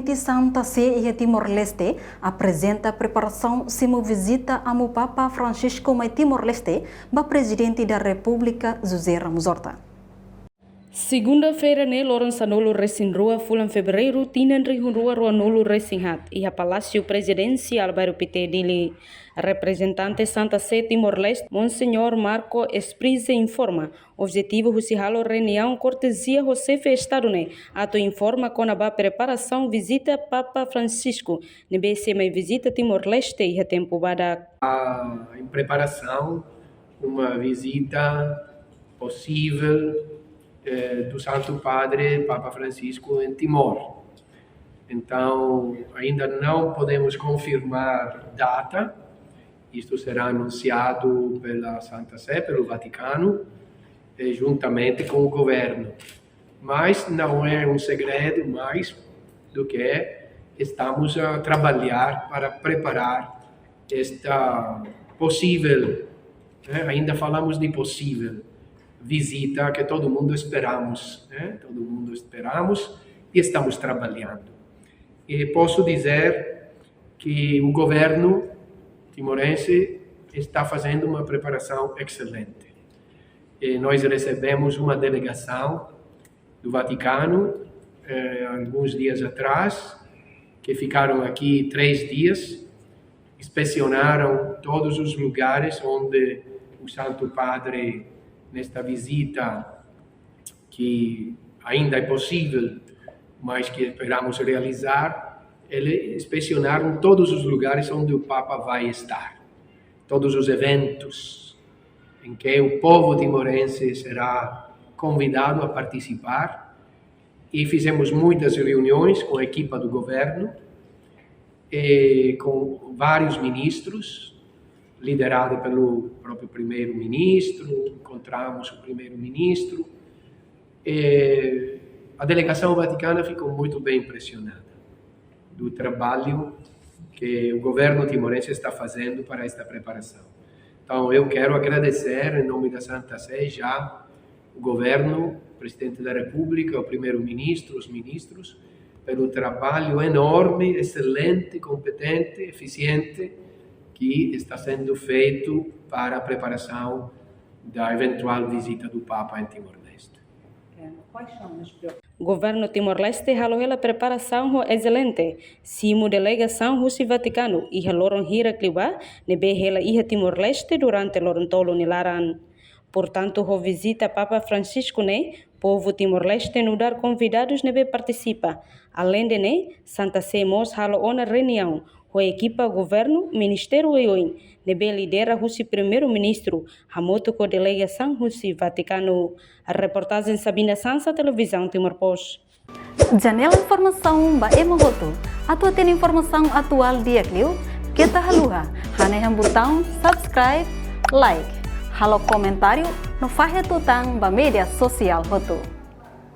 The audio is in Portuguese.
presidente Santa Sé e Timor-Leste apresenta a preparação de uma visita ao Papa Francisco em Timor-Leste, para o presidente da República, José Ramos Horta. Segunda-feira, Lourenço Nolo Racing Rua, fulan fevereiro, tinan Rua Rua Nolo Racing Hat, e a Palácio Presidencial Bairro PT dele. Representante Santa Sé Timor-Leste, Monsenhor Marco Esprise informa. Objetivo Halo reunião cortesia José Estado né. Ato informa com a preparação visita Papa Francisco. Nebe sema visita Timor-Leste e a tempo bada. Em preparação, uma visita possível do Santo Padre Papa Francisco em Timor. Então, ainda não podemos confirmar data. Isto será anunciado pela Santa Sé, pelo Vaticano, juntamente com o governo. Mas não é um segredo mais do que estamos a trabalhar para preparar esta possível, ainda falamos de possível, visita que todo mundo esperamos, todo mundo esperamos e estamos trabalhando. E posso dizer que o governo timorense está fazendo uma preparação excelente. E nós recebemos uma delegação do Vaticano alguns dias atrás, que ficaram aqui 3 dias, inspecionaram todos os lugares onde o Santo Padre, nesta visita, que ainda é possível, mas que esperamos realizar, eles inspecionaram todos os lugares onde o Papa vai estar, todos os eventos em que o povo timorense será convidado a participar, e fizemos muitas reuniões com a equipa do governo, e com vários ministros, liderado pelo próprio primeiro-ministro. Encontramos o primeiro-ministro, e a delegação vaticana ficou muito bem impressionada do trabalho que o governo timorense está fazendo para esta preparação. Então, eu quero agradecer, em nome da Santa Sé, já o governo, o presidente da República, o primeiro-ministro, os ministros, pelo trabalho enorme, excelente, competente, eficiente, que está sendo feito para a preparação da eventual visita do Papa em Timor-Leste. Quais são as preocupações? O governo Timor-Leste halou a preparação excelente. Simo delegação Rússia Vaticano e haloron hira cliba nebe hela iha Timor-Leste durante lorontolo nilaran. Portanto, a visita Papa Francisco né, povo Timor-Leste no dar convidados nebe participa. Além de né, Santa Sé mos halo ona reunião. A equipa governo, ministério e nebe lidera Rússia primeiro-ministro, hamoto com delegação Rússia Vaticano. A reportagem Sabina Sansa, televisão Timor-Post. Janela informação ba emogoto. Atua tem informação atual dia Clio. Kita haluha. Haneham botão subscribe, like. Halo comentário no fahe tutang ba media sosial hotu.